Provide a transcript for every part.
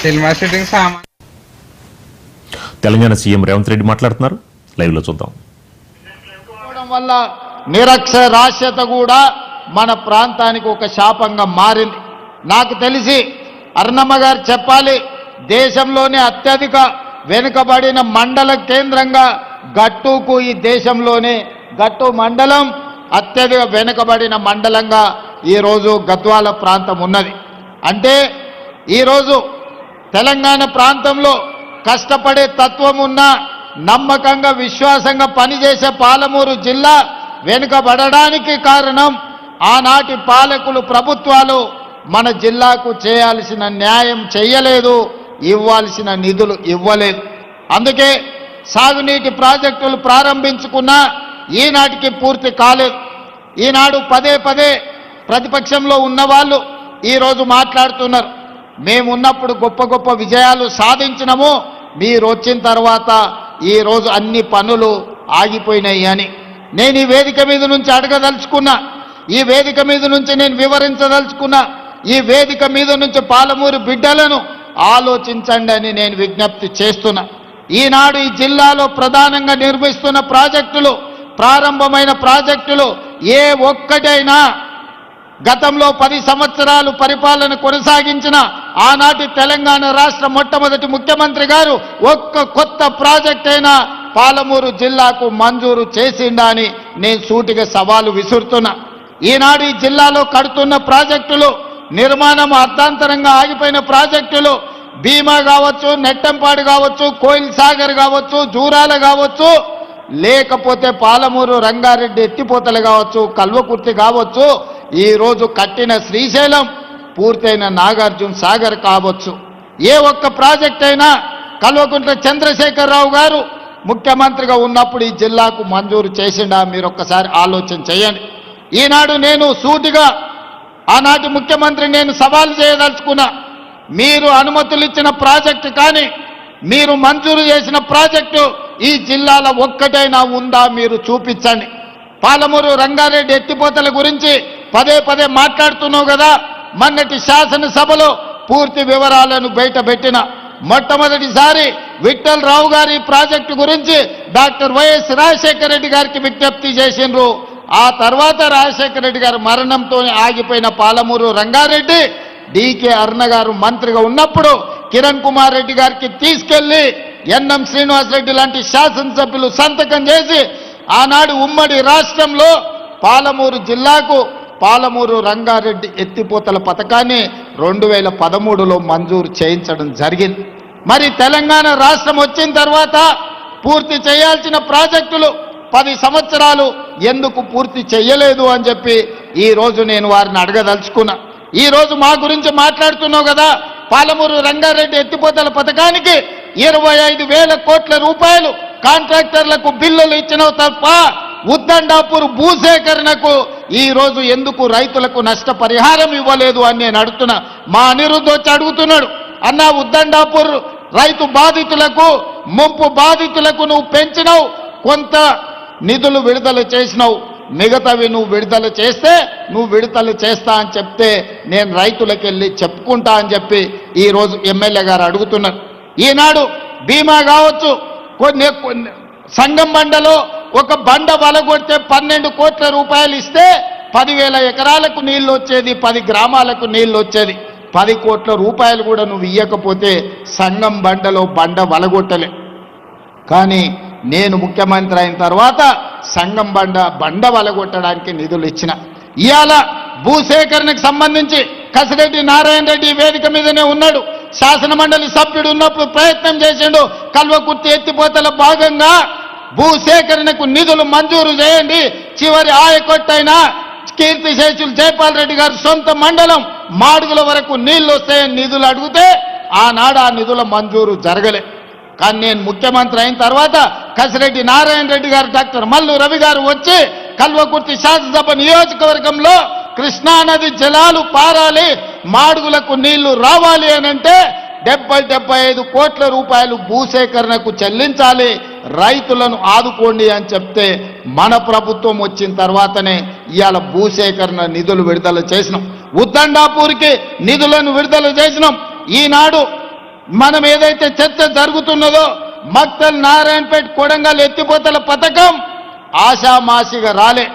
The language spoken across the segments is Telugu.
సినిమా షూటింగ్ సామాన్. తెలంగాణ సీఎం రేవంత్ రెడ్డి మాట్లాడుతున్నారు, లైవ్ లో చూద్దాం. వల్ల నిరక్షరాస్యత కూడా మన ప్రాంతానికి ఒక శాపంగా మారింది. నాకు తెలిసి అరుణమ్మ గారు చెప్పాలి, దేశంలోనే అత్యధిక వెనుకబడిన మండల కేంద్రంగా గట్టుకు ఈ దేశంలోనే గట్టు మండలం అత్యధిక వెనుకబడిన మండలంగా ఈరోజు గద్వాల ప్రాంతం ఉన్నది. అంటే ఈరోజు తెలంగాణ ప్రాంతంలో కష్టపడే తత్వం ఉన్న నమ్మకంగా విశ్వాసంగా పనిచేసే పాలమూరు జిల్లా వెనుకబడడానికి కారణం ఆనాటి పాలకులు ప్రభుత్వాలు మన జిల్లాకు చేయాల్సిన న్యాయం చేయలేదు, ఇవ్వాల్సిన నిధులు ఇవ్వలేదు. అందుకే సాగునీటి ప్రాజెక్టులు ప్రారంభించుకున్నా ఈనాటికి పూర్తి కాలేదు. ఈనాడు పదే పదే ప్రతిపక్షంలో ఉన్నవాళ్ళు ఈరోజు మాట్లాడుతున్నారు, మేమున్నప్పుడు గొప్ప గొప్ప విజయాలు సాధించినము, మీరు వచ్చిన తర్వాత ఈరోజు అన్ని పనులు ఆగిపోయినాయి అని. నేను ఈ వేదిక మీద నుంచి అడగదలుచుకున్నా, ఈ వేదిక మీద నుంచి నేను వివరించదలుచుకున్నా, ఈ వేదిక మీద నుంచి పాలమూరు బిడ్డలను ఆలోచించండి అని నేను విజ్ఞప్తి చేస్తున్నా. ఈనాడు ఈ జిల్లాలో ప్రధానంగా నిర్మిస్తున్న ప్రాజెక్టులు, ప్రారంభమైన ప్రాజెక్టులు ఏ ఒక్కటైనా గతంలో 10 సంవత్సరాలు పరిపాలన కొనసాగించిన ఆనాటి తెలంగాణ రాష్ట్ర మొట్టమొదటి ముఖ్యమంత్రి గారు ఒక్క కొత్త ప్రాజెక్ట్ అయినా పాలమూరు జిల్లాకు మంజూరు చేసిండా అని నేను సూటిగా సవాలు విసురుతున్నా. ఈనాడు ఈ జిల్లాలో కడుతున్న ప్రాజెక్టులు, నిర్మాణం అర్ధాంతరంగా ఆగిపోయిన ప్రాజెక్టులు భీమా కావచ్చు, నెట్టంపాడు కావచ్చు, కోయిల్ సాగర్ కావచ్చు, జూరాల కావచ్చు, లేకపోతే పాలమూరు రంగారెడ్డి ఎత్తిపోతలు కావచ్చు, కల్వకుర్తి కావచ్చు, ఈరోజు కట్టిన శ్రీశైలం, పూర్తయిన నాగార్జున సాగర్ కావచ్చు, ఏ ఒక్క ప్రాజెక్ట్ అయినా కల్వకుంట్ల చంద్రశేఖరరావు గారు ముఖ్యమంత్రిగా ఉన్నప్పుడు ఈ జిల్లాకు మంజూరు చేసిండా? మీరు ఒక్కసారి ఆలోచన చేయండి. ఈనాడు నేను సూటిగా ఆనాటి ముఖ్యమంత్రి నేను సవాల్ చేయదలుచుకున్నా, మీరు అనుమతులు ఇచ్చిన ప్రాజెక్టు కానీ మీరు మంజూరు చేసిన ప్రాజెక్టు ఈ జిల్లాలో ఒక్కటైనా ఉందా మీరు చూపించండి. పాలమూరు రంగారెడ్డి ఎత్తిపోతల గురించి పదే పదే మాట్లాడుతున్నావు కదా, మొన్నటి శాసనసభలో పూర్తి వివరాలను బయటపెట్టిన మొట్టమొదటిసారి విఠల్ రావు గారి ప్రాజెక్టు గురించి డాక్టర్ వైఎస్ రాజశేఖర రెడ్డి గారికి విజ్ఞప్తి చేసిండ్రు. ఆ తర్వాత రాజశేఖర రెడ్డి గారి మరణంతో ఆగిపోయిన పాలమూరు రంగారెడ్డి డికే అరుణ గారు మంత్రిగా ఉన్నప్పుడు కిరణ్ కుమార్ రెడ్డి గారికి తీసుకెళ్లి ఎన్ఎం శ్రీనివాసరెడ్డి లాంటి శాసనసభ్యులు సంతకం చేసి ఆనాడు ఉమ్మడి రాష్ట్రంలో పాలమూరు జిల్లాకు పాలమూరు రంగారెడ్డి ఎత్తిపోతల పథకాన్ని 2013లో మంజూరు చేయించడం జరిగింది. మరి తెలంగాణ రాష్ట్రం వచ్చిన తర్వాత పూర్తి చేయాల్సిన ప్రాజెక్టులు 10 సంవత్సరాలు ఎందుకు పూర్తి చేయలేదు అని చెప్పి ఈరోజు నేను వారిని అడగదలుచుకున్నా. ఈరోజు మా గురించి మాట్లాడుతున్నావు కదా, పాలమూరు రంగారెడ్డి ఎత్తిపోతల పథకానికి 25,000 కోట్ల రూపాయలు కాంట్రాక్టర్లకు బిల్లులు ఇచ్చినవు తప్ప ఉద్దండాపూర్ భూసేకరణకు ఈరోజు ఎందుకు రైతులకు నష్టపరిహారం ఇవ్వలేదు అని నేను అడుగుతున్నా. మా అనిరుద్ధ్ వచ్చి అడుగుతున్నాడు, అన్న ఉద్దండాపూర్ రైతు బాధితులకు, ముంపు బాధితులకు నువ్వు పెంచినావు, కొంత నిధులు విడుదల చేసినావు, మిగతావి నువ్వు విడుదల చేస్తే నువ్వు విడుదల చేస్తా అని చెప్తే నేను రైతులకు వెళ్ళి చెప్పుకుంటా అని చెప్పి ఈరోజు ఎమ్మెల్యే గారు అడుగుతున్నారు. ఈనాడు బీమా కావచ్చు, కొన్ని సంగం బండలో ఒక బండ వలగొడితే 12 కోట్ల రూపాయలు ఇస్తే 10,000 ఎకరాలకు నీళ్లు వచ్చేది, 10 గ్రామాలకు నీళ్లు వచ్చేది. 10 కోట్ల రూపాయలు కూడా నువ్వు ఇయ్యకపోతే సంగం బండలో బండ వలగొట్టలే. కానీ నేను ముఖ్యమంత్రి అయిన తర్వాత సంగం బండ వలగొట్టడానికి నిధులు ఇచ్చిన. ఇవాళ భూసేకరణకు సంబంధించి కసిరెడ్డి నారాయణ రెడ్డి వేదిక మీదనే ఉన్నాడు, శాసన మండలి సభ్యుడు ఉన్నప్పుడు ప్రయత్నం చేసిండు, కల్వకుర్తి ఎత్తిపోతల భాగంగా భూసేకరణకు నిధులు మంజూరు చేయండి, చివరి ఆయకొట్టైనా కీర్తిశేషులు జైపాల్ రెడ్డి గారు సొంత మండలం మాడుగుల వరకు నీళ్లు వస్తాయని నిధులు అడిగితే ఆనాడు ఆ నిధుల మంజూరు జరగలే. కానీ నేను ముఖ్యమంత్రి అయిన తర్వాత కసిరెడ్డి నారాయణ రెడ్డి గారు, డాక్టర్ మల్లు రవి గారు వచ్చి కల్వకుర్తి శాసనసభ నియోజకవర్గంలో కృష్ణానది జలాలు పారాలి, మాడుగులకు నీళ్లు రావాలి అని అంటే 70-75 కోట్ల రూపాయలు భూసేకరణకు చెల్లించాలి, రైతులను ఆదుకోండి అని చెప్తే మన ప్రభుత్వం వచ్చిన తర్వాతనే ఇవాళ భూసేకరణ నిధులు విడుదల చేసినాం, ఉద్దండాపూర్కి నిధులను విడుదల చేసినాం, ఈనాడు మనం ఏదైతే చర్చ జరుగుతున్నదో మక్తల్ నారాయణపేట కొడంగల్ ఎత్తిపోతల పథకం ఆషామాషిగా రాలే.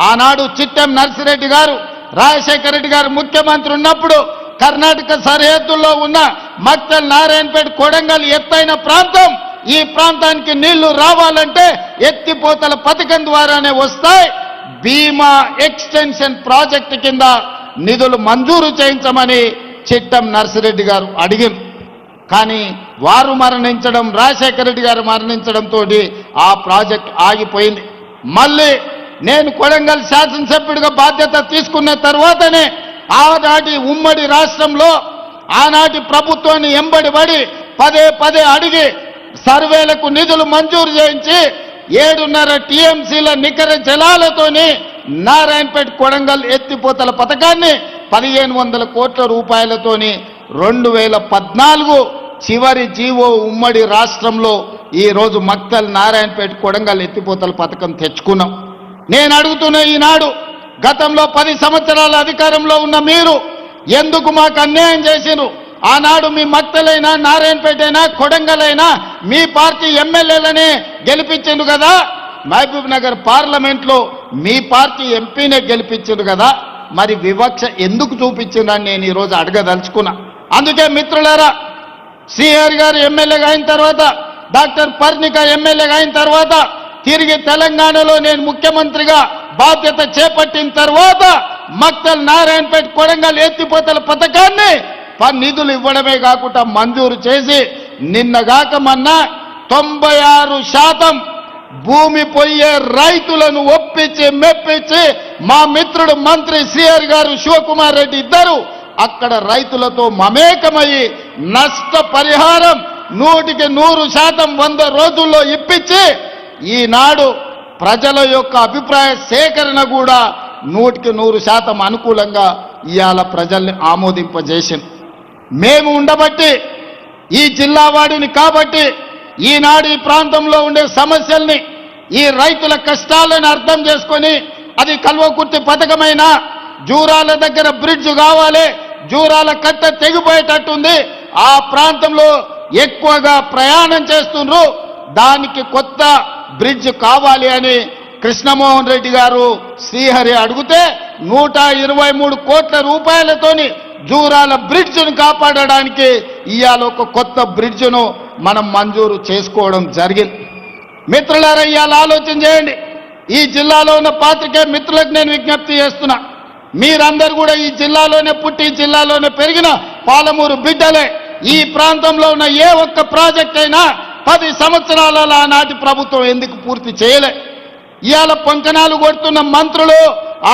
ఆనాడు చిట్టెం నర్సిరెడ్డి గారు రాజశేఖర రెడ్డి గారు ముఖ్యమంత్రి ఉన్నప్పుడు కర్ణాటక సరిహద్దుల్లో ఉన్న మక్తల్ నారాయణపేట కొడంగల్ ఎత్తైన ప్రాంతం. ఈ ప్రాంతానికి నీళ్లు రావాలంటే ఎత్తిపోతల పథకం ద్వారానే వస్తాయి. భీమా ఎక్స్టెన్షన్ ప్రాజెక్టు కింద నిధులు మంజూరు చేయించమని చిట్టం నర్సిరెడ్డి గారు అడిగారు. కానీ వారు మరణించడం, రాజశేఖర రెడ్డి గారు మరణించడంతో ఆ ప్రాజెక్ట్ ఆగిపోయింది. మళ్ళీ నేను కొడంగల్ శాసనసభ్యుడిగా బాధ్యత తీసుకున్న తర్వాతనే ఆనాటి ఉమ్మడి రాష్ట్రంలో ఆనాటి ప్రభుత్వాన్ని ఎంబడిపడి పదే అడిగి సర్వేలకు నిధులు మంజూరు చేయించి 7.5 టీఎంసీల నికర జలాలతోని నారాయణపేట కొడంగల్ ఎత్తిపోతల పథకాన్ని 1500 కోట్ల రూపాయలతోని 2014 చివరి జీవో ఉమ్మడి రాష్ట్రంలో ఈరోజు మక్తల్ నారాయణపేట కొడంగల్ ఎత్తిపోతల పథకం తెచ్చుకున్నాం. నేను అడుగుతున్న ఈనాడు గతంలో 10 సంవత్సరాల అధికారంలో ఉన్న మీరు ఎందుకు మాకు అన్యాయం చేసిరు? ఆనాడు మీ మక్తలైనా నారాయణపేట అయినా కొడంగల్ అయినా మీ పార్టీ ఎమ్మెల్యేలనే గెలిపించిండు కదా, మహబూబ్ నగర్ పార్లమెంట్లో మీ పార్టీ ఎంపీనే గెలిపించిండు కదా, మరి వివక్ష ఎందుకు చూపించిందని నేను ఈరోజు అడగదలుచుకున్నా. అందుకే మిత్రులారా, శ్రీహరి గారు ఎమ్మెల్యేగా అయిన తర్వాత, డాక్టర్ పర్ణిక ఎమ్మెల్యేగా అయిన తర్వాత, తిరిగి తెలంగాణలో నేను ముఖ్యమంత్రిగా బాధ్యత చేపట్టిన తర్వాత మక్తల్ నారాయణపేట కొడంగల్ ఎత్తిపోతల పథకాన్ని నిధులు ఇవ్వడమే కాకుండా మంజూరు చేసి నిన్నగాక మొన్న 96% భూమి పోయే రైతులను ఒప్పించి మెప్పించి మా మిత్రుడు మంత్రి శ్రీహరి గారు, శివకుమార్ రెడ్డి ఇద్దరు అక్కడ రైతులతో మమేకమయ్యి నష్టపరిహారం 100% 100 రోజుల్లో ఇప్పించి ఈనాడు ప్రజల యొక్క అభిప్రాయ సేకరణ కూడా 100% అనుకూలంగా ఇవాళ ప్రజల్ని ఆమోదింపజేసింది. మేము ఉండబట్టి, ఈ జిల్లా వాడిని కాబట్టి ఈనాడు ఈ ప్రాంతంలో ఉండే సమస్యల్ని, ఈ రైతుల కష్టాలను అర్థం చేసుకొని, అది కల్వకుర్తి పథకమైన జూరాల దగ్గర బ్రిడ్జ్ కావాలి, జూరాల కట్ట తెగిపోయేటట్టుంది, ఆ ప్రాంతంలో ఎక్కువగా ప్రయాణం చేస్తుండ్రు, దానికి కొత్త బ్రిడ్జ్ కావాలి అని కృష్ణమోహన్ రెడ్డి గారు శ్రీహరి అడిగితే 123 కోట్ల రూపాయలతోని జూరాల బ్రిడ్జ్ను కాపాడడానికి ఇవాళ ఒక కొత్త బ్రిడ్జ్ను మనం మంజూరు చేసుకోవడం జరిగింది. మిత్రులారా, ఇవాళ ఆలోచన చేయండి. ఈ జిల్లాలో ఉన్న పాత్రికేయ మిత్రులకు నేను విజ్ఞప్తి చేస్తున్నా, మీరందరూ కూడా ఈ జిల్లాలోనే పుట్టి జిల్లాలోనే పెరిగిన పాలమూరు బిడ్డలే. ఈ ప్రాంతంలో ఉన్న ఏ ఒక్క ప్రాజెక్ట్ అయినా 10 సంవత్సరాల ఆనాటి ప్రభుత్వం ఎందుకు పూర్తి చేయలే? ఇవాళ పొంకనాలు కొడుతున్న మంత్రులు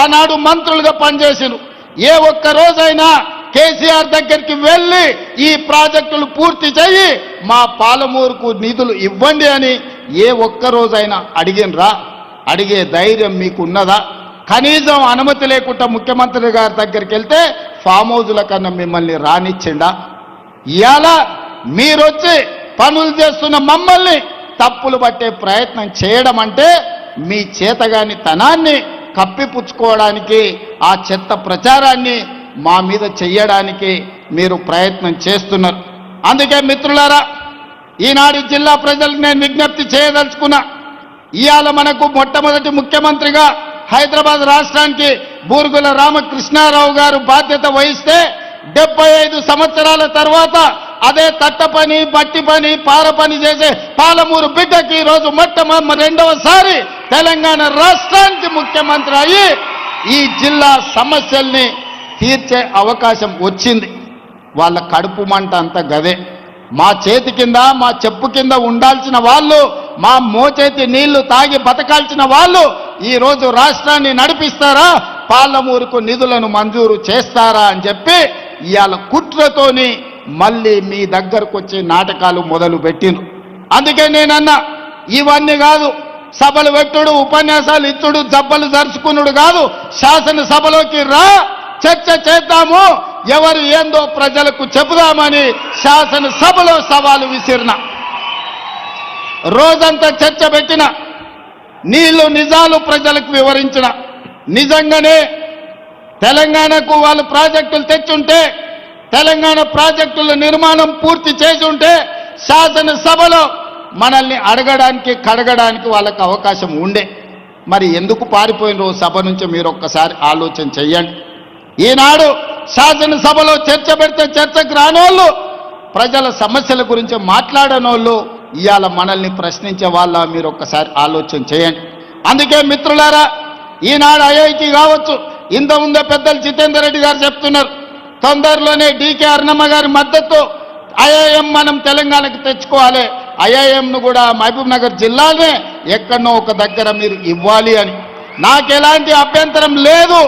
ఆనాడు మంత్రులుగా పనిచేసిరు. ఏ ఒక్క రోజైనా కేసీఆర్ దగ్గరికి వెళ్ళి ఈ ప్రాజెక్టులు పూర్తి చేయి, మా పాలమూరుకు నిధులు ఇవ్వండి అని ఏ ఒక్క రోజైనా అడిగినరా? అడిగే ధైర్యం మీకున్నదా? కనీసం అనుమతి లేకుండా ముఖ్యమంత్రి గారి దగ్గరికి వెళ్తే ఫామ్ హౌజుల కన్నా మిమ్మల్ని రానిచ్చిండా? ఇవాళ మీరొచ్చి పనులు చేస్తున్న మమ్మల్ని తప్పులు పట్టే ప్రయత్నం చేయడం అంటే మీ చేతగాని తనాన్ని కప్పిపుచ్చుకోవడానికి, ఆ చెత్త ప్రచారాన్ని మా మీద చెయ్యడానికి మీరు ప్రయత్నం చేస్తున్నారు. అందుకే మిత్రులారా, ఈనాడు జిల్లా ప్రజలకు నేను విజ్ఞప్తి చేయదలుచుకున్నా, ఇవాళ మనకు మొట్టమొదటి ముఖ్యమంత్రిగా హైదరాబాద్ రాష్ట్రానికి బూరుగుల రామకృష్ణారావు గారు బాధ్యత వహిస్తే 75 సంవత్సరాల తర్వాత అదే తట్ట పని, బట్టి పని, పార పని చేసే పాలమూరు బిడ్డకి ఈరోజు రెండవసారి తెలంగాణ రాష్ట్రానికి ముఖ్యమంత్రి అయ్యి ఈ జిల్లా సమస్యల్ని తీర్చే అవకాశం వచ్చింది. వాళ్ళ కడుపు మంట అంతా గదే. మా చేతి కింద, మా చెప్పు కింద ఉండాల్సిన వాళ్ళు, మా మోచేతి నీళ్లు తాగి బతకాల్సిన వాళ్ళు ఈరోజు రాష్ట్రాన్ని నడిపిస్తారా, పాలమూరుకు నిధులను మంజూరు చేస్తారా అని చెప్పి ఇవాళ కుట్రతోని మళ్ళీ మీ దగ్గరకు వచ్చే నాటకాలు మొదలు పెట్టిండ్రు. అందుకే నేనన్నా, ఇవన్నీ కాదు, సభలు పెట్టుడు, ఉపన్యాసాలు ఇచ్చుడు, జబ్బలు జరుచుకున్నాడు కాదు, శాసనసభలోకి రా, చర్చ చేద్దాము, ఎవరు ఏందో ప్రజలకు చెబుదామని శాసనసభలో సవాలు విసిరిన. రోజంతా చర్చ పెట్టిన, నీళ్లు నిజాలు ప్రజలకు వివరించిన. నిజంగానే తెలంగాణకు వాళ్ళు ప్రాజెక్టులు తెచ్చుంటే తెలంగాణ ప్రాజెక్టుల నిర్మాణం పూర్తి చేసి ఉంటే శాసనసభలో మనల్ని అడగడానికి కడగడానికి వాళ్ళకి అవకాశం ఉండే. మరి ఎందుకు పారిపోయినరో సభ నుంచి మీరు ఒక్కసారి ఆలోచన చెయ్యండి. ఈనాడు శాసనసభలో చర్చ పెడితే చర్చకు రానోళ్ళు, ప్రజల సమస్యల గురించి మాట్లాడనోళ్ళు ఇవాళ మనల్ని ప్రశ్నించే వాళ్ళ మీరు ఒక్కసారి ఆలోచన చేయండి. అందుకే మిత్రులారా, ఈనాడు ఐఐటి కావచ్చు, ఇంతకుముందే పెద్దలు జితేందర్ రెడ్డి గారు చెప్తున్నారు, తొందరలోనే డీకే అరుణమ్మ గారి మద్దతు ఐఐఎం మనం తెలంగాణకు తెచ్చుకోవాలి, ఐఐఎంను కూడా మహబూబ్ నగర్ జిల్లానే ఎక్కడనో ఒక దగ్గర మీరు ఇవ్వాలి అని. నాకెలాంటి అభ్యంతరం లేదు.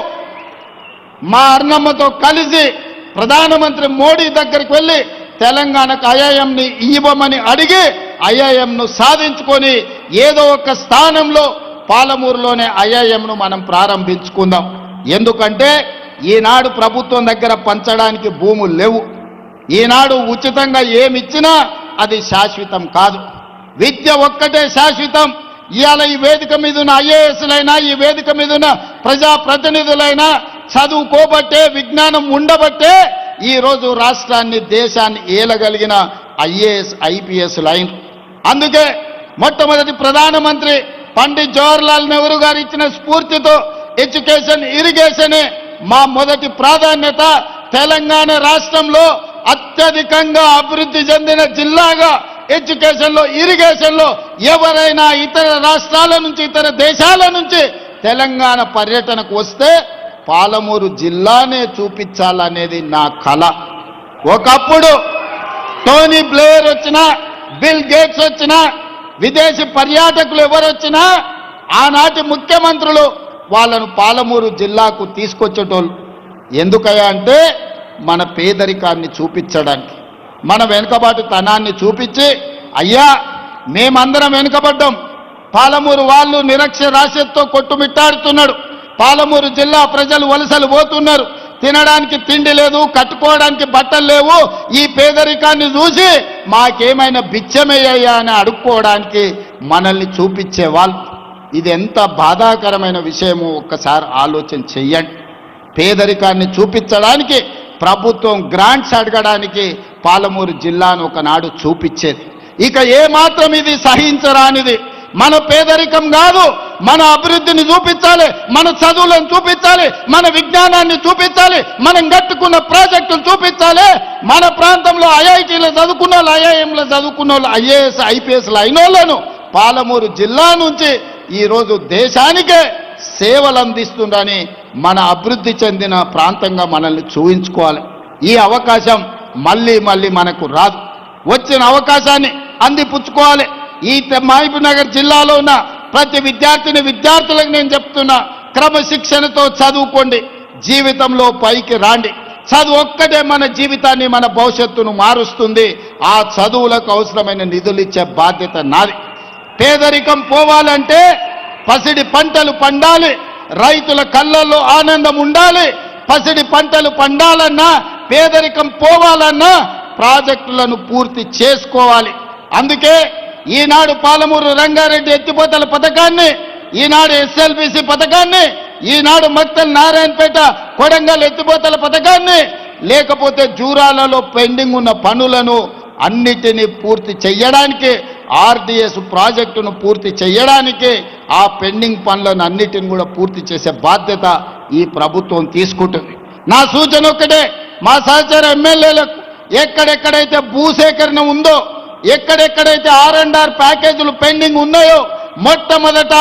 మా అరుణమ్మతో కలిసి ప్రధానమంత్రి మోడీ దగ్గరికి వెళ్ళి తెలంగాణకు ఐఐఎంని ఇవ్వమని అడిగి ఐఐఎంను సాధించుకొని ఏదో ఒక స్థానంలో పాలమూరులోనే ఐఐఎంను మనం ప్రారంభించుకుందాం. ఎందుకంటే ఈనాడు ప్రభుత్వం దగ్గర పంచడానికి భూములు లేవు. ఈనాడు ఉచితంగా ఏమిచ్చినా అది శాశ్వతం కాదు. విద్య ఒక్కటే శాశ్వతం. ఇవాళ ఈ వేదిక మీద ఉన్న ఐఏఎస్లైనా, ఈ వేదిక మీద ఉన్న ప్రజాప్రతినిధులైనా చదువుకోబట్టే, విజ్ఞానం ఉండబట్టే ఈరోజు రాష్ట్రాన్ని, దేశాన్ని ఏలగలిగిన ఐఏఎస్ ఐపీఎస్ లైన్. అందుకే మొట్టమొదటి ప్రధానమంత్రి పండిత్ జవహర్లాల్ నెహ్రూ గారు ఇచ్చిన స్ఫూర్తితో ఎడ్యుకేషన్, ఇరిగేషనే మా మొదటి ప్రాధాన్యత. తెలంగాణ రాష్ట్రంలో అత్యధికంగా అభివృద్ధి చెందిన జిల్లాగా ఎడ్యుకేషన్లో, ఇరిగేషన్లో ఎవరైనా ఇతర రాష్ట్రాల నుంచి, ఇతర దేశాల నుంచి తెలంగాణ పర్యటనకు వస్తే పాలమూరు జిల్లానే చూపించాలనేది నా కల. ఒకప్పుడు టోనీ బ్లేయర్ వచ్చినా, బిల్ గేట్స్ వచ్చినా, విదేశీ పర్యాటకులు ఎవరు వచ్చినా ఆనాటి ముఖ్యమంత్రులు వాళ్ళను పాలమూరు జిల్లాకు తీసుకొచ్చేటోళ్ళు. ఎందుకయ్యా అంటే మన పేదరికాన్ని చూపించడానికి, మన వెనుకబాటుతనాన్ని చూపించి, అయ్యా మేమందరం వెనుకబడ్డాం, పాలమూరు వాళ్ళు నిరక్షరాస్యతతో కొట్టుమిట్టాడుతున్నాడు, పాలమూరు జిల్లా ప్రజలు వలసలు పోతున్నారు, తినడానికి తిండి లేదు, కట్టుకోవడానికి బట్టలు లేవు, ఈ పేదరికాన్ని చూసి మాకేమైనా బిచ్చమయ్యా అని అడుక్కోవడానికి మనల్ని చూపించేవాళ్ళు. ఇది ఎంత బాధాకరమైన విషయమో ఒక్కసారి ఆలోచన చెయ్యండి. పేదరికాన్ని చూపించడానికి ప్రభుత్వం గ్రాంట్స్ అడగడానికి పాలమూరు జిల్లాను ఒకనాడు చూపించేది. ఇక ఏమాత్రం ఇది సహించరానిది. మన పేదరికం కాదు, మన అభివృద్ధిని చూపించాలి, మన చదువులను చూపించాలి, మన విజ్ఞానాన్ని చూపించాలి, మనం కట్టుకున్న ప్రాజెక్టులు చూపించాలి. మన ప్రాంతంలో ఐఐటీలో చదువుకున్న వాళ్ళు, ఐఐఎంలో చదువుకున్న వాళ్ళు, ఐఏఎస్ ఐపీఎస్లు అయిన వాళ్ళను పాలమూరు జిల్లా నుంచి ఈరోజు దేశానికే సేవలు అందిస్తుందని మన అభివృద్ధి చెందిన ప్రాంతంగా మనల్ని చూపించుకోవాలి. ఈ అవకాశం మళ్ళీ మళ్ళీ మనకు రాదు. వచ్చిన అవకాశాన్ని అందిపుచ్చుకోవాలి. ఈ మహబూబ్ నగర్ జిల్లాలో ఉన్న ప్రతి విద్యార్థులకు నేను చెప్తున్నా, క్రమశిక్షణతో చదువుకోండి, జీవితంలో పైకి రాండి. చదువు ఒక్కటే మన జీవితాన్ని, మన భవిష్యత్తును మారుస్తుంది. ఆ చదువులకు అవసరమైన నిధులు ఇచ్చే బాధ్యత నాది. పేదరికం పోవాలంటే పసిడి పంటలు పండాలి, రైతుల కళ్ళల్లో ఆనందం ఉండాలి. పసిడి పంటలు పండాలన్నా, పేదరికం పోవాలన్నా ప్రాజెక్టులను పూర్తి చేసుకోవాలి. అందుకే ఈనాడు పాలమూరు రంగారెడ్డి ఎత్తిపోతల పథకాన్ని, ఈనాడు ఎస్ఎల్బిసి పథకాన్ని, ఈనాడు మక్తల్ నారాయణపేట కొడంగల్ ఎత్తిపోతల పథకాన్ని, లేకపోతే జూరాలలో పెండింగ్ ఉన్న పనులను అన్నిటినీ పూర్తి చేయడానికి, ఆర్డిఎస్ ప్రాజెక్టును పూర్తి చేయడానికి, ఆ పెండింగ్ పనులను అన్నిటిని కూడా పూర్తి చేసే బాధ్యత ఈ ప్రభుత్వం తీసుకుంటుంది. నా సూచన ఒక్కటే, మా సహచర ఎమ్మెల్యేలకు ఎక్కడెక్కడైతే భూసేకరణ ఉందో, ఎక్కడెక్కడైతే R&R ప్యాకేజీలు పెండింగ్ ఉన్నాయో మొట్టమొదట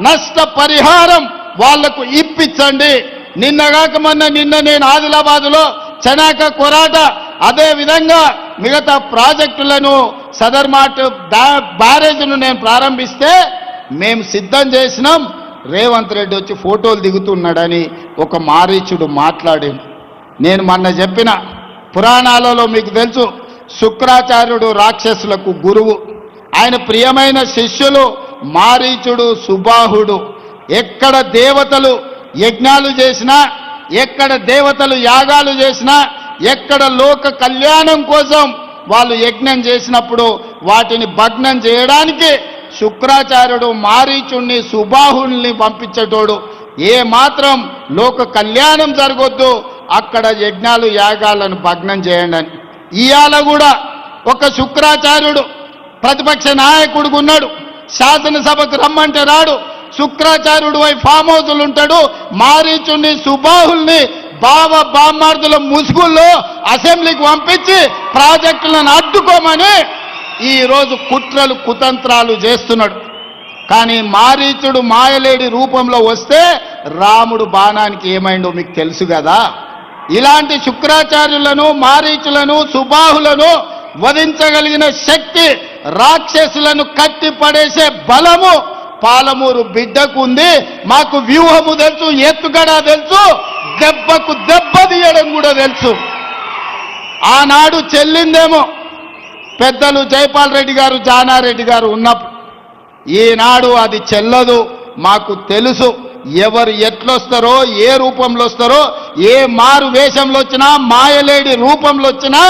నష్ట పరిహారం వాళ్లకు ఇప్పించండి. నిన్న నేను ఆదిలాబాద్లో చెనాక కొరాట, అదే విధంగా మిగతా ప్రాజెక్టులను సదర్మాట్ బ్యారేజ్ను నేను ప్రారంభిస్తే మేము సిద్ధం చేసినాం. రేవంత్ రెడ్డి వచ్చి ఫోటోలు దిగుతున్నాడని ఒక మారీచుడు మాట్లాడింది. నేను మొన్న చెప్పిన, పురాణాలలో మీకు తెలుసు, శుక్రాచార్యుడు రాక్షసులకు గురువు, ఆయన ప్రియమైన శిష్యులు మారీచుడు, సుబాహుడు. ఎక్కడ దేవతలు యజ్ఞాలు చేసినా, ఎక్కడ దేవతలు యాగాలు చేసినా, ఎక్కడ లోక కళ్యాణం కోసం వాళ్ళు యజ్ఞం చేసినప్పుడు వాటిని భగ్నం చేయడానికి శుక్రాచార్యుడు మారీచుణ్ణి, సుబాహుల్ని పంపించేటోడు. ఏ మాత్రం లోక కళ్యాణం జరగొద్దు, అక్కడ యజ్ఞాలు యాగాలను భగ్నం చేయండి అని. ఇవాళ కూడా ఒక శుక్రాచార్యుడు ప్రతిపక్ష నాయకుడు ఉన్నాడు, శాసనసభకు రమ్మంటే రాడు, శుక్రాచార్యుడు వై ఫామ్ హౌస్లు ఉంటాడు, మారీచుని సుబాహుల్ని బావ బామ్మార్దుల ముసుగుల్లో అసెంబ్లీకి పంపించి ప్రాజెక్టులను అడ్డుకోమని ఈరోజు కుట్రలు కుతంత్రాలు చేస్తున్నాడు. కానీ మారీచుడు మాయలేడి రూపంలో వస్తే రాముడు బాణానికి ఏమైందో మీకు తెలుసు కదా. ఇలాంటి శుక్రాచార్యులను మారీచులను సుబాహులను వధించగలిగిన శక్తి, రాక్షసులను కట్టి పడేసే బలము పాలమూరు బిడ్డకు ఉంది. మాకు వ్యూహము తెలుసు, ఎత్తుగడ తెలుసు, దెబ్బకు దెబ్బ తీయడం కూడా తెలుసు. ఆనాడు చెల్లిందేమో పెద్దలు జైపాల్ రెడ్డి గారు, జానారెడ్డి గారు ఉన్నప్పుడు. ఈనాడు అది చెల్లదు. మాకు తెలుసు ఎవరు ఎట్లొస్తారో, ఏ రూపంలో వస్తారో, ఏ మారు వేషంలో వచ్చినా, మాయలేడి రూపంలో వచ్చినా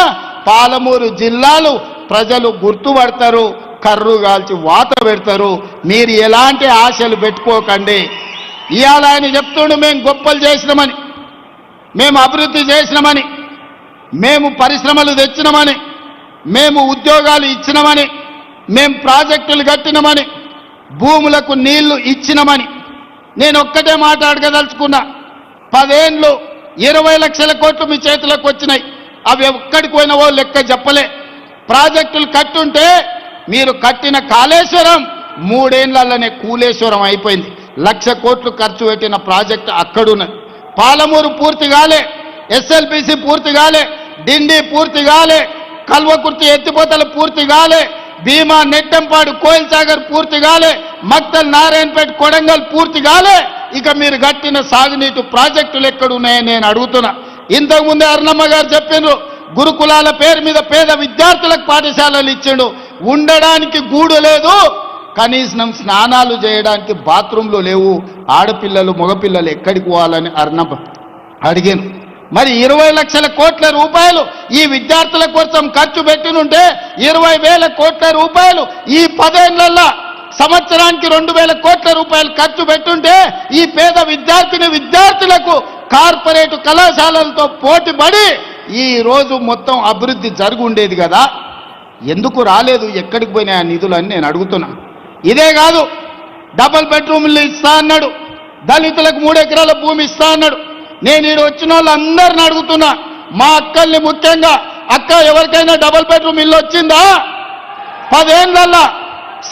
పాలమూరు జిల్లాలు ప్రజలు గుర్తుపడతారు, కర్రు కాల్చి వాత పెడతారు. మీరు ఎలాంటి ఆశలు పెట్టుకోకండి. ఇవాళ ఆయన చెప్తుండు మేము గొప్పలు చేసినామని, మేము అభివృద్ధి చేసినామని, మేము పరిశ్రమలు తెచ్చినామని, మేము ఉద్యోగాలు ఇచ్చినామని, మేము ప్రాజెక్టులు కట్టినామని, భూములకు నీళ్లు ఇచ్చినామని. నేను ఒక్కటే మాట్లాడగదలుచుకున్నా. 10 ఏళ్ళు 20 లక్షల కోట్లు మీ చేతులకు వచ్చినాయి. అవి ఎక్కడికి పోయినవో లెక్క చెప్పలే. ప్రాజెక్టులు కట్టుంటే మీరు కట్టిన కాళేశ్వరం 3 ఏళ్లలోనే కూలేశ్వరం అయిపోయింది. 1,00,000 కోట్లు ఖర్చు పెట్టిన ప్రాజెక్టు అక్కడున్నది. పాలమూరు పూర్తి కాలే, ఎస్ఎల్బిసి పూర్తి కాలే, డిండి పూర్తి కాలే, కల్వకుర్తి ఎత్తిపోతలు పూర్తి కాలే, భీమా నెట్టంపాడు కోయిల్ సాగర్ పూర్తి కాలే, మక్తల్ నారాయణపేట కొడంగల్ పూర్తి కాలే. ఇక మీరు కట్టిన సాగునీటి ప్రాజెక్టులు ఎక్కడున్నాయని నేను అడుగుతున్నా. ఇంతకుముందే అరుణమ్మ గారు చెప్పిండ్రు, గురుకులాల పేరు మీద పేద విద్యార్థులకు పాఠశాలలు ఇచ్చిండు. ఉండడానికి గూడు లేదు, కనీసం స్నానాలు చేయడానికి బాత్రూంలు లేవు. ఆడపిల్లలు మగపిల్లలు ఎక్కడికి పోవాలని అరుణమ్మ అడిగాను. మరి 20 లక్షల కోట్ల రూపాయలు ఈ విద్యార్థుల కోసం ఖర్చు పెట్టినుంటే 20,000 కోట్ల రూపాయలు ఈ 10 ఏళ్లలో సంవత్సరానికి 2,000 కోట్ల రూపాయలు ఖర్చు పెట్టుంటే ఈ పేద విద్యార్థులకు కార్పొరేట్ కళాశాలలతో పోటీపడి ఈ రోజు మొత్తం అభివృద్ధి జరిగి ఉండేది కదా. ఎందుకు రాలేదు, ఎక్కడికి పోయినాయి ఆ నిధులని నేను అడుగుతున్నా. ఇదే కాదు, డబుల్ బెడ్రూమ్లు ఇస్తా అన్నాడు, దళితులకు 3 ఎకరాల భూమి ఇస్తా అన్నాడు. నేను ఈడు వచ్చిన వాళ్ళందరిని అడుగుతున్నా, మా అక్కల్ని ముఖ్యంగా, అక్క ఎవరికైనా డబుల్ బెడ్రూమ్ ఇల్లు వచ్చిందా? 10 ఏళ్లలో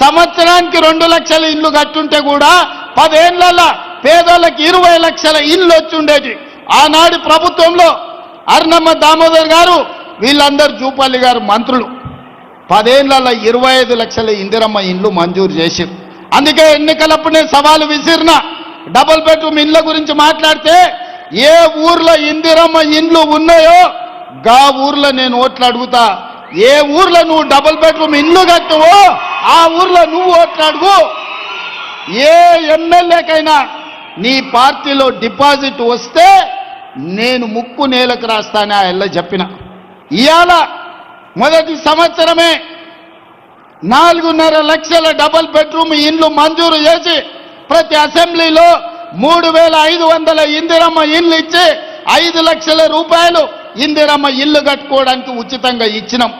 సంవత్సరానికి 2 లక్షల ఇల్లు కట్టుంటే కూడా 10 ఏళ్లలో పేదోళ్ళకి 20 లక్షల ఇల్లు వచ్చి ఉండేది. ఆనాడు ప్రభుత్వంలో అరుణమ్మ దామోదర్ గారు, వీళ్ళందరూ జూపల్లి గారు మంత్రులు 10 ఏళ్లలో 25 లక్షల ఇందిరమ్మ ఇండ్లు మంజూరు చేశారు. అందుకే ఎన్నికలప్పుడు నేను సవాలు విసిరిన, డబుల్ బెడ్రూమ్ ఇళ్ళ గురించి మాట్లాడితే ఏ ఊర్లో ఇందిరమ్మ ఇండ్లు ఉన్నాయో గా ఊర్లో నేను ఓట్లు అడుగుతా. ఏ ఊర్లో నువ్వు డబుల్ బెడ్రూమ్ ఇల్లు కట్టువో ఆ ఊర్లో నువ్వు ఓట్లు అడుగు. ఏ ఎమ్మెల్యేకైనా నీ పార్టీలో డిపాజిట్ వస్తే నేను ముక్కు నేలకు రాస్తానే ఆ ఎల్ల చెప్పిన. ఇవాళ మొదటి సంవత్సరమే 4.5 లక్షల డబుల్ బెడ్రూమ్ ఇండ్లు మంజూరు చేసి ప్రతి అసెంబ్లీలో 3,500 ఇందిరమ్మ ఇల్లు ఇచ్చి 5 లక్షల రూపాయలు ఇందిరమ్మ ఇల్లు కట్టుకోవడానికి ఉచితంగా ఇచ్చినాం.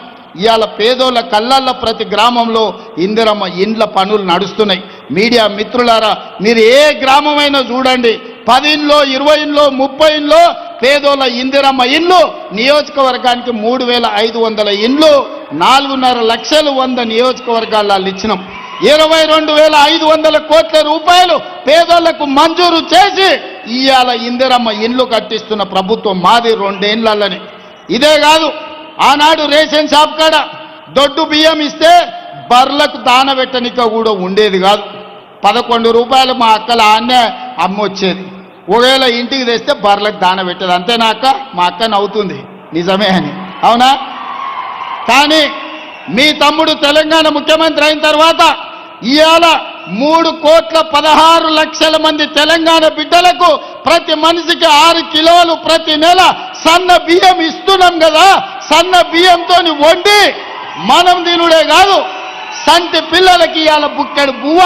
ఇవాళ పేదోళ్ళ కళ్ళల్లో ప్రతి గ్రామంలో ఇందిరమ్మ ఇండ్ల పనులు నడుస్తున్నాయి. మీడియా మిత్రులారా, మీరు ఏ గ్రామమైనా చూడండి, 10 ఇండ్లో 20 ఇండ్లో 30 ఇండ్లో పేదోళ్ళ ఇందిరమ్మ ఇల్లు. నియోజకవర్గానికి 3,500 ఇండ్లు, 4.5 లక్షలు 100 నియోజకవర్గాల్లో ఇచ్చినాం. 22,500 కోట్ల రూపాయలు పేదోళ్లకు మంజూరు చేసి ఇవాళ ఇందిరమ్మ ఇండ్లు కట్టిస్తున్న ప్రభుత్వం మాది 2 ఏళ్లలోనే. ఇదే కాదు, ఆనాడు రేషన్ షాప్ కాడ దొడ్డు బియ్యం ఇస్తే బర్లకు దానబెట్టనిక కూడా ఉండేది కాదు. 11 రూపాయలు మా అక్కల ఆన్నే అమ్మొచ్చేది. ఒకవేళ ఇంటికి తెస్తే బర్లకు దానబెట్టేది. అంతేనా అక్క? మా అక్క నవ్వుతుంది, నిజమే అని. అవునా? కానీ మీ తమ్ముడు తెలంగాణ ముఖ్యమంత్రి అయిన తర్వాత ఇవాళ 3,16,00,000 మంది తెలంగాణ బిడ్డలకు ప్రతి మనిషికి 6 కిలోలు ప్రతి నెల సన్న బియ్యం ఇస్తున్నాం కదా. సన్న బియ్యంతో వండి మనం తినుడే కాదు, సంటి పిల్లలకి ఇవాళ బుక్కెడు బువ్వ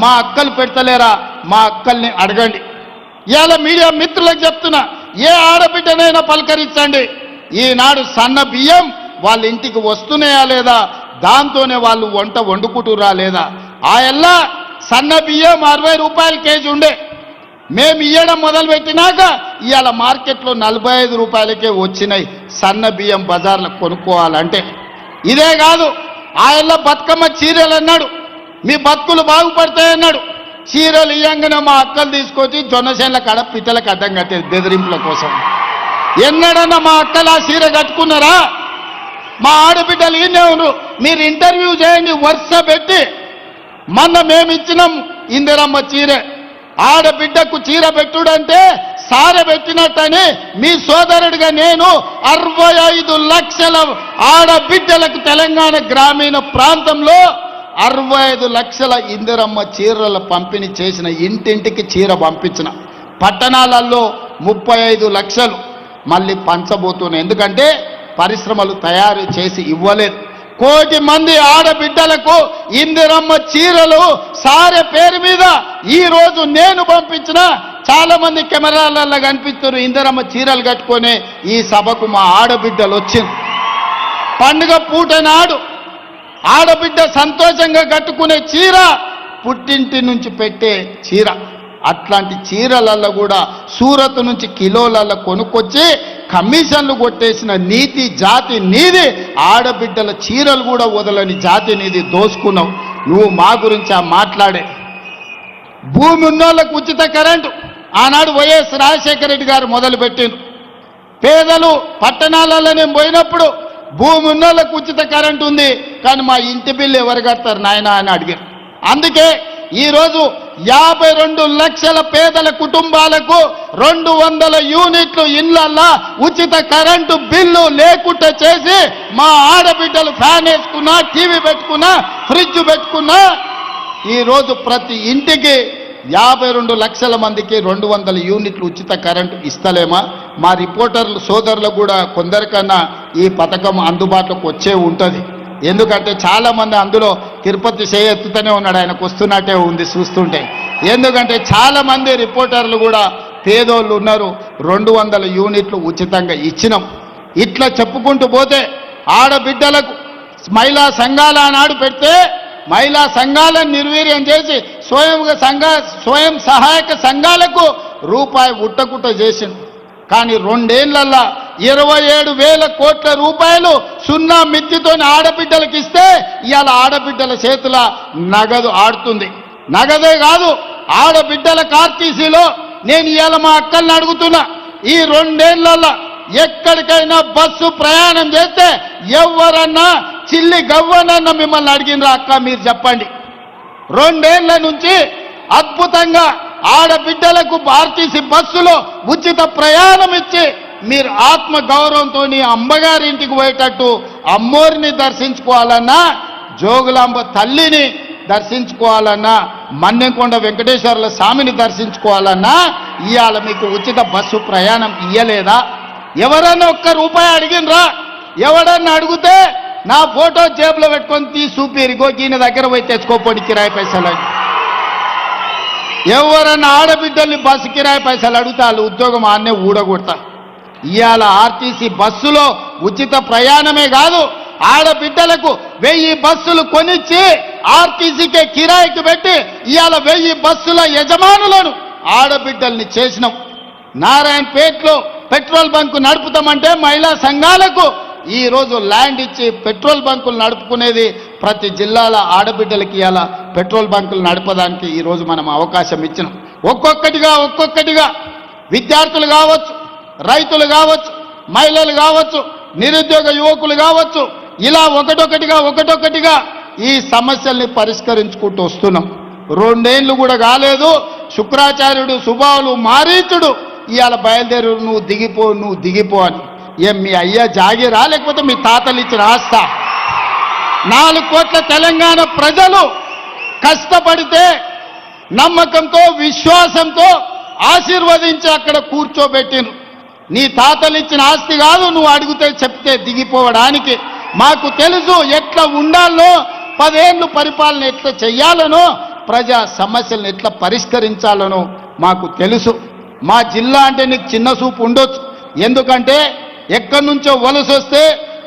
మా అక్కలు పెడతలేరా? మా అక్కల్ని అడగండి. ఇవాళ మీడియా మిత్రులకు చెప్తున్నా, ఏ ఆడబిడ్డనైనా పలకరించండి. ఈనాడు సన్న బియ్యం వాళ్ళ ఇంటికి వస్తున్నాయా లేదా, దాంతోనే వాళ్ళు వంట వండుకుంటురా లేదా. ఆ ఎల్లా సన్న బియ్యం 60 రూపాయల కేజీ ఉండే, మేము ఇయ్యడం మొదలుపెట్టినాక ఇవాళ మార్కెట్లో 45 రూపాయలకే వచ్చినాయి సన్న బియ్యం బజార్లో కొనుక్కోవాలంటే. ఇదే కాదు, ఆ ఎల్లా బతుకమ్మ చీరలు అన్నాడు, మీ బతుకులు బాగుపడతాయన్నాడు. చీరలు ఇయ్యంగానే మా అక్కలు తీసుకొచ్చి జొన్నసేన్ల కాడ పిట్టలకు అడ్డం కట్టేది బెదిరింపుల కోసం. ఎన్నడన్నా మా అక్కలు ఆ చీర కట్టుకున్నారా? మా ఆడబిడ్డలు ఈయనే ఉన్నారు, మీరు ఇంటర్వ్యూ చేయండి వరుస పెట్టి. మొన్న మేము ఇచ్చినాం ఇందిరమ్మ చీరే. ఆడబిడ్డకు చీర పెట్టుడంటే సారె పెట్టినట్టని మీ సోదరుడిగా నేను 65 లక్షల ఆడబిడ్డలకు తెలంగాణ గ్రామీణ ప్రాంతంలో 65 లక్షల ఇందిరమ్మ చీరల పంపిణీ చేసిన, ఇంటింటికి చీర పంపించిన. పట్టణాలలో 35 లక్షలు మళ్ళీ పంచబోతున్నాయి. ఎందుకంటే పరిశ్రమలు తయారు చేసి ఇవ్వలేదు. 1 కోటి మంది ఆడబిడ్డలకు ఇందిరమ్మ చీరలు సారె పేరు మీద ఈ రోజు నేను పంపించిన. చాలా మంది కెమెరాలలో కనిపిస్తున్నారు ఇందిరమ్మ చీరలు కట్టుకొని ఈ సభకు మా ఆడబిడ్డలు వచ్చింది. పండుగ పూట నాడు ఆడబిడ్డ సంతోషంగా కట్టుకునే చీర పుట్టింటి నుంచి పెట్టే చీర. అట్లాంటి చీరలలో కూడా సూరత్ నుంచి కిలోలలో కొనుక్కొచ్చి కమిషన్లు కొట్టేసిన నీతి జాతి నీది. ఆడబిడ్డల చీరలు కూడా వదలని జాతి నీది దోసుకున్నావు నువ్వు. మా గురించి ఆ మాట్లాడే భూమి ఉన్నోళ్ళకు ఉచిత కరెంటు ఆనాడు వైఎస్ రాజశేఖర రెడ్డి గారు మొదలుపెట్టిండు. పేదలు పట్టణాలలోనే పోయినప్పుడు భూమి ఉన్నోళ్ళకు ఉచిత కరెంటు ఉంది, కానీ మా ఇంటి బిల్లు ఎవరు కడతారు నాయన అని అడిగారు. అందుకే ఈరోజు 52 లక్షల పేదల కుటుంబాలకు 200 యూనిట్లు ఇళ్లల్లా ఉచిత కరెంటు బిల్లు లేకుండా చేసి మా ఆడబిడ్డలు ఫ్యాన్ వేసుకున్నా, టీవీ పెట్టుకున్నా, ఫ్రిడ్జ్ పెట్టుకున్నా ఈరోజు ప్రతి ఇంటికి 52 లక్షల మందికి 200 యూనిట్లు ఉచిత కరెంటు ఇస్తలేమా? మా రిపోర్టర్లు సోదరులకు కూడా కొందరికన్నా ఈ పథకం అందుబాటులోకి వచ్చే ఉంటుంది. ఎందుకంటే చాలామంది అందులో తిరుపతి చేయెత్తుతూనే ఉన్నాడు, ఆయనకు వస్తున్నట్టే ఉంది చూస్తుంటే. ఎందుకంటే చాలామంది రిపోర్టర్లు కూడా పేదోళ్ళు ఉన్నారు. 200 యూనిట్లు ఉచితంగా ఇచ్చినాం. ఇట్లా చెప్పుకుంటూ పోతే ఆడబిడ్డలకు మహిళా సంఘాల నాడు పెడితే మహిళా సంఘాలను నిర్వీర్యం చేసి స్వయం సహాయక సంఘాలకు రూపాయి ఉట్టకుట్ట చేసింది. కానీ 2 ఏళ్లల్లా 27,000 కోట్ల రూపాయలు సున్నా మిత్తితోని ఆడబిడ్డలకు ఇస్తే ఇవాళ ఆడబిడ్డల చేతుల నగదు ఆడుతుంది. నగదే కాదు, ఆడబిడ్డల ఆర్టీసీలో నేను ఇవాళ మా అక్కల్ని అడుగుతున్నా, ఈ 2 ఏళ్లల్లా ఎక్కడికైనా బస్సు ప్రయాణం చేస్తే ఎవరన్నా చిల్లి గవ్వనన్నా మిమ్మల్ని అడిగినరా అక్క మీరు చెప్పండి. 2 ఏళ్ల నుంచి అద్భుతంగా ఆడబిడ్డలకు ఆర్టీసీ బస్సులో ఉచిత ప్రయాణం ఇచ్చి మీరు ఆత్మ గౌరవంతో అమ్మగారి ఇంటికి పోయేటట్టు అమ్మోరిని దర్శించుకోవాలన్నా, జోగులాంబ తల్లిని దర్శించుకోవాలన్నా, మన్నెంకొండ వెంకటేశ్వర్ల స్వామిని దర్శించుకోవాలన్నా ఇవాళ మీకు ఉచిత బస్సు ప్రయాణం ఇయ్యలేదా? ఎవరన్నా ₹1 అడిగినరా? ఎవడన్నా అడిగితే నా ఫోటో జేబులో పెట్టుకొని చూపిరిగో ఈయన దగ్గర పోయి తెచ్చుకోపోండి కిరాయి పైసలు. ఎవరన్నా ఆడబిడ్డల్ని బస్సు కిరాయి పైసలు అడిగితే వాళ్ళు ఉద్యోగం ఆన్నే ఊడగొడతా. ఇవాళ ఆర్టీసీ బస్సులో ఉచిత ప్రయాణమే కాదు, ఆడబిడ్డలకు 1000 బస్సులు కొనిచ్చి ఆర్టీసీకే కిరాయికి పెట్టి ఇవాళ 1000 బస్సుల యజమానులను ఆడబిడ్డల్ని చేసినాం. నారాయణపేటలో పెట్రోల్ బంకు నడుపుతామంటే మహిళా సంఘాలకు ఈరోజు ల్యాండ్ ఇచ్చి పెట్రోల్ బంకులు నడుపుకునేది ప్రతి జిల్లాల ఆడబిడ్డలకి ఇవాళ పెట్రోల్ బంకులు నడపడానికి ఈరోజు మనం అవకాశం ఇచ్చినాం. ఒక్కొక్కటిగా విద్యార్థులు కావచ్చు, రైతులు కావచ్చు, మహిళలు కావచ్చు, నిరుద్యోగ యువకులు కావచ్చు, ఇలా ఒకటొకటిగా ఈ సమస్యల్ని పరిష్కరించుకుంటూ వస్తున్నాం. 2 ఏళ్ళు కూడా కాలేదు, శుక్రాచార్యుడు సుబావులు మారీచుడు ఇవాళ బయలుదేరు నువ్వు దిగిపో అని. ఏం మీ అయ్యా జాగిరా లేకపోతే మీ తాతలు ఇచ్చిన ఆస్తా? 4 కోట్ల తెలంగాణ ప్రజలు కష్టపడితే నమ్మకంతో విశ్వాసంతో ఆశీర్వదించి అక్కడ కూర్చోబెట్టిను. నీ తాతలు ఇచ్చిన ఆస్తి కాదు నువ్వు అడిగితే చెప్తే దిగిపోవడానికి. మాకు తెలుసు ఎట్లా ఉండాలో, 10 ఏళ్ళు పరిపాలన ఎట్లా చెయ్యాలనో, ప్రజా సమస్యలను ఎట్లా పరిష్కరించాలనో మాకు తెలుసు. మా జిల్లా అంటే నీకు చిన్న చూపు ఉండొచ్చు. ఎందుకంటే ఎక్కడి నుంచో వలస వస్తే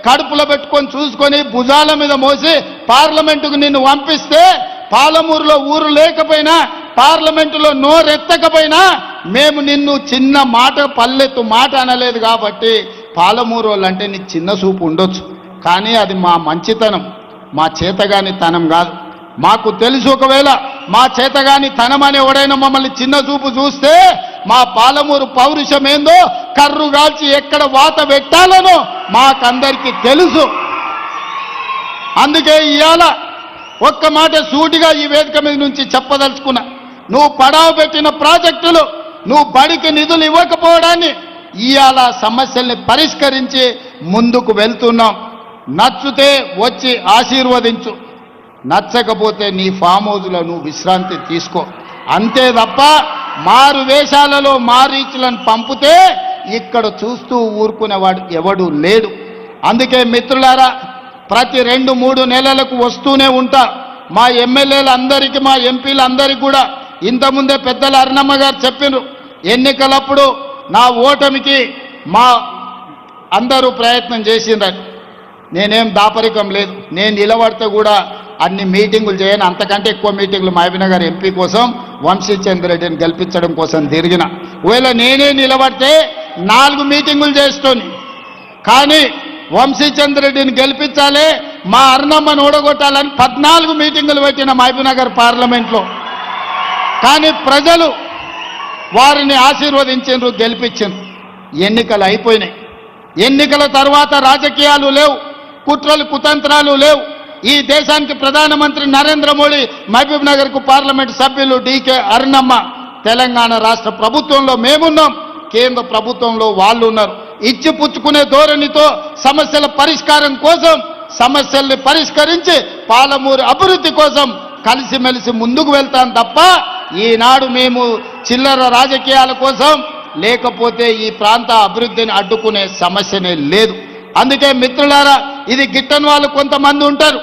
కడుపులో పెట్టుకొని చూసుకొని భుజాల మీద మోసి పార్లమెంటుకు నిన్ను పంపిస్తే పాలమూరులో ఊరు లేకపోయినా పార్లమెంటులో నోరెత్తకపోయినా మేము నిన్ను చిన్న మాట పల్లెత్తు మాట అనలేదు. కాబట్టి పాలమూరు వాళ్ళంటే నీకు చిన్న చూపు ఉండొచ్చు, కానీ అది మా మంచితనం, మా చేతగాని తనం కాదు. మాకు తెలుసు ఒకవేళ మా చేతగాని తనం అని ఎవడైనా మమ్మల్ని చిన్న చూపు చూస్తే మా పాలమూరు పౌరుషం ఏందో కర్రు గాల్చి ఎక్కడ వాత పెట్టాలనో మాకందరికీ తెలుసు. అందుకే ఇవాళ ఒక్క మాట సూటిగా ఈ వేదిక మీద నుంచి చెప్పదలుచుకున్నా. నువ్వు పడావు పెట్టిన ప్రాజెక్టులు, నువ్వు బడికి నిధులు ఇవ్వకపోవడాన్ని ఇవాళ సమస్యల్ని పరిష్కరించి ముందుకు వెళ్తున్నాం. నచ్చితే వచ్చి ఆశీర్వదించు, నచ్చకపోతే నీ ఫామ్ హౌస్లో నువ్వు విశ్రాంతి తీసుకో, అంతే తప్ప మారు వేషాలలో మారీచులను పంపితే ఇక్కడ చూస్తూ ఊరుకునేవాడు ఎవడు లేడు. అందుకే మిత్రులారా, ప్రతి 2-3 నెలలకు వస్తూనే ఉంటా. మా ఎమ్మెల్యేలందరికీ మా ఎంపీలందరికీ కూడా ఇంతకుముందే పెద్దల అరుణమ్మ గారు చెప్పినారు, ఎన్నికలప్పుడు నా ఓటమికి మా అందరూ ప్రయత్నం చేసిండ్రని. నేనేం దాపరికం లేదు, నేను నిలబడితే కూడా అన్ని మీటింగులు చేయను, అంతకంటే ఎక్కువ మీటింగులు మహబూబ్నగర్ ఎంపీ కోసం వంశీచంద్ర రెడ్డిని గెలిపించడం కోసం తిరిగిన. ఒకవేళ నేనే నిలబడితే 4 మీటింగులు చేస్తోని, కానీ వంశీచంద్ర రెడ్డిని గెలిపించాలి, మా అరుణమ్మను ఓడగొట్టాలని 14 మీటింగులు పెట్టిన మహబూబ్నగర్ పార్లమెంట్లో. కానీ ప్రజలు వారిని ఆశీర్వదించారు, గెలిపించారు. ఎన్నికలు అయిపోయినాయి. ఎన్నికల తర్వాత రాజకీయాలు లేవు, కుట్రలు కుతంత్రాలు లేవు. ఈ దేశానికి ప్రధానమంత్రి నరేంద్ర మోడీ, మహబూబ్నగర్కు పార్లమెంట్ సభ్యులు డీకే అరుణమ్మ, తెలంగాణ రాష్ట్ర ప్రభుత్వంలో మేమున్నాం, కేంద్ర ప్రభుత్వంలో వాళ్ళు ఉన్నారు. ఇచ్చి పుచ్చుకునే ధోరణితో సమస్యల పరిష్కారం కోసం సమస్యల్ని పరిష్కరించి పాలమూరు అభివృద్ధి కోసం కలిసిమెలిసి ముందుకు వెళ్తాం తప్ప ఈనాడు మేము చిల్లర రాజకీయాల కోసం లేకపోతే ఈ ప్రాంత అభివృద్ధిని అడ్డుకునే సమస్యనే లేదు. అందుకే మిత్రులారా, ఇది గిట్టని వాళ్ళు కొంతమంది ఉంటారు,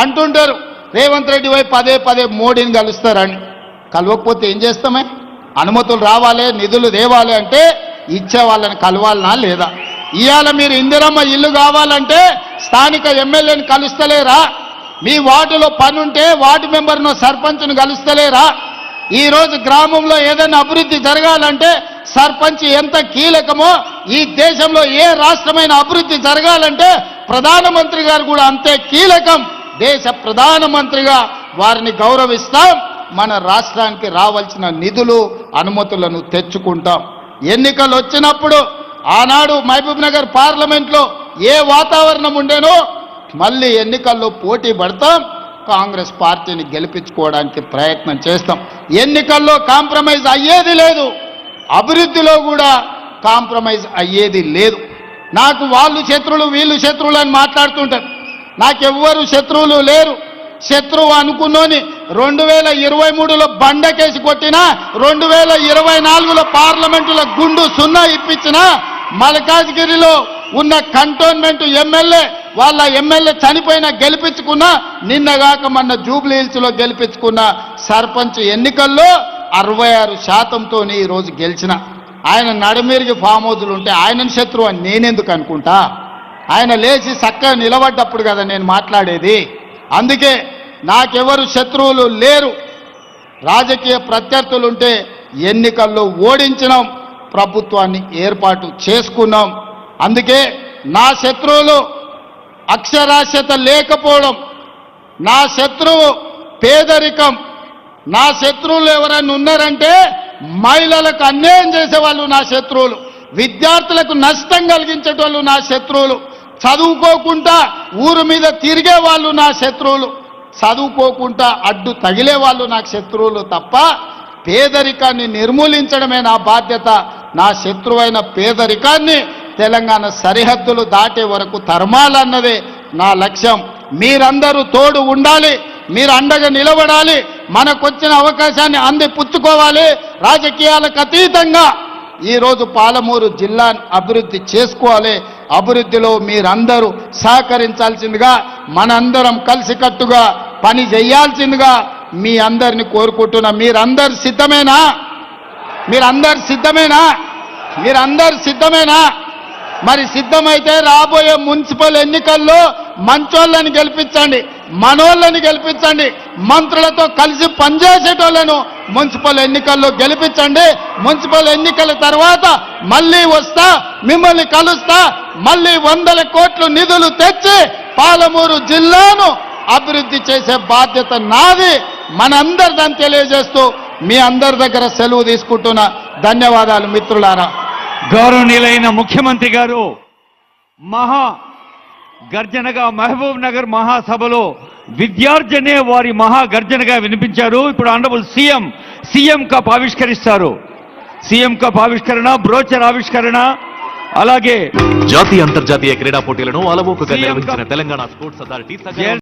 అంటుంటారు రేవంత్ రెడ్డి వైపు పదే మోడీని కలుస్తారని. కలవకపోతే ఏం చేస్తామే? అనుమతులు రావాలి, నిధులు తేవాలి అంటే ఇచ్చే వాళ్ళని కలవాలనా లేదా? ఇవాళ మీరు ఇందిరమ్మ ఇల్లు కావాలంటే స్థానిక ఎమ్మెల్యేని కలుస్తలేరా? మీ వార్డులో పని ఉంటే వార్డు మెంబర్ను సర్పంచ్ను కలుస్తలేరా? ఈరోజు గ్రామంలో ఏదైనా అభివృద్ధి జరగాలంటే సర్పంచ్ ఎంత కీలకమో, ఈ దేశంలో ఏ రాష్ట్రమైన అభివృద్ధి జరగాలంటే ప్రధానమంత్రి గారు కూడా అంతే కీలకం. దేశ ప్రధానమంత్రిగా వారిని గౌరవిస్తాం, మన రాష్ట్రానికి రావాల్సిన నిధులు అనుమతులను తెచ్చుకుంటాం. ఎన్నికలు వచ్చినప్పుడు ఆనాడు మహబూబ్నగర్ పార్లమెంట్లో ఏ వాతావరణం ఉండేనో మళ్ళీ ఎన్నికల్లో పోటీ పడతాం, కాంగ్రెస్ పార్టీని గెలిపించుకోవడానికి ప్రయత్నం చేస్తాం. ఎన్నికల్లో కాంప్రమైజ్ అయ్యేది లేదు, అభివృద్ధిలో కూడా కాంప్రమైజ్ అయ్యేది లేదు. నాకు వాళ్ళు శత్రువులు వీళ్ళు శత్రువులు అని మాట్లాడుతుంటారు. నాకెవ్వరు శత్రువులు లేరు. శత్రువు అనుకున్నోని 2023లో బండకేసి కొట్టినా, 2024లో పార్లమెంటులో గుండు సున్నా ఇప్పించిన, మల్కాజ్గిరిలో ఉన్న కంటోన్మెంట్ ఎమ్మెల్యే వాళ్ళ ఎమ్మెల్యే చనిపోయినా గెలిపించుకున్నా, నిన్నగాక మొన్న జూబ్లీ హిల్స్లో గెలిపించుకున్న సర్పంచ్ ఎన్నికల్లో 66%తో ఈరోజు గెలిచిన. ఆయన నడుమిరిగి ఫామ్ హౌజులు ఉంటే ఆయనను శత్రువు అని నేనెందుకు అనుకుంటా? ఆయన లేచి చక్కగా నిలబడ్డప్పుడు కదా నేను మాట్లాడేది. అందుకే నాకెవరు శత్రువులు లేరు. రాజకీయ ప్రత్యర్థులుంటే ఎన్నికల్లో ఓడించినాం, ప్రభుత్వాన్ని ఏర్పాటు చేసుకున్నాం. అందుకే నా శత్రువులు అక్షరాస్యత లేకపోవడం, నా శత్రువు పేదరికం, నా శత్రువులు ఎవరైనా ఉన్నారంటే మహిళలకు అన్యాయం చేసేవాళ్ళు నా శత్రువులు, విద్యార్థులకు నష్టం కలిగించేటోళ్ళు నా శత్రువులు, చదువుకోకుండా ఊరు మీద తిరిగే వాళ్ళు నా శత్రువులు, చదువుకోకుండా అడ్డు తగిలే వాళ్ళు నాకు శత్రువులు తప్ప పేదరికాన్ని నిర్మూలించడమే నా బాధ్యత. నా శత్రువైన పేదరికాన్ని తెలంగాణ సరిహద్దులు దాటే వరకు తరమాలన్నదే నా లక్ష్యం. మీరందరూ తోడు ఉండాలి, మీరు అండగా నిలబడాలి, మనకొచ్చిన అవకాశాన్ని అందిపుచ్చుకోవాలి. రాజకీయాలకు అతీతంగా ఈరోజు పాలమూరు జిల్లాను అభివృద్ధి చేసుకోవాలి. అభివృద్ధిలో మీరందరూ సహకరించాల్సిందిగా, మనందరం కలిసికట్టుగా పని చేయాల్సిందిగా మీ అందరిని కోరుకుంటున్నా. మీరందరూ సిద్ధమేనా? మీరందరు సిద్ధమేనా? మీరందరు సిద్ధమేనా? మరి సిద్ధమైతే రాబోయే మున్సిపల్ ఎన్నికల్లో మంచోళ్ళని గెలిపించండి, మనోళ్ళని గెలిపించండి, మంత్రులతో కలిసి పనిచేసేటోళ్లను మున్సిపల్ ఎన్నికల్లో గెలిపించండి. మున్సిపల్ ఎన్నికల తర్వాత మళ్ళీ వస్తా, మిమ్మల్ని కలుస్తా, మళ్ళీ 100 కోట్ల నిధులు తెచ్చి పాలమూరు జిల్లాను అభివృద్ధి చేసే బాధ్యత నాది, మనందరిదని తెలియజేస్తూ మీ అందరి దగ్గర సెలవు తీసుకుంటున్నా. ధన్యవాదాలు మిత్రులారా. గౌరవనీయులైన ముఖ్యమంత్రి గారు మహా గర్జనగా మహబూబ్ నగర్ మహాసభలో విద్యార్జనే వారి మహా గర్జనగా వినిపించారు. ఇప్పుడు ఆనరబుల్ సీఎం కప్ ఆవిష్కరిస్తారు. సీఎం కప్ ఆవిష్కరణ, బ్రోచర్ ఆవిష్కరణ, అలాగే జాతీయ అంతర్జాతీయ క్రీడా పోటీలను అలవోకగా నిర్వహించిన తెలంగాణ స్పోర్ట్స్ అథారిటీ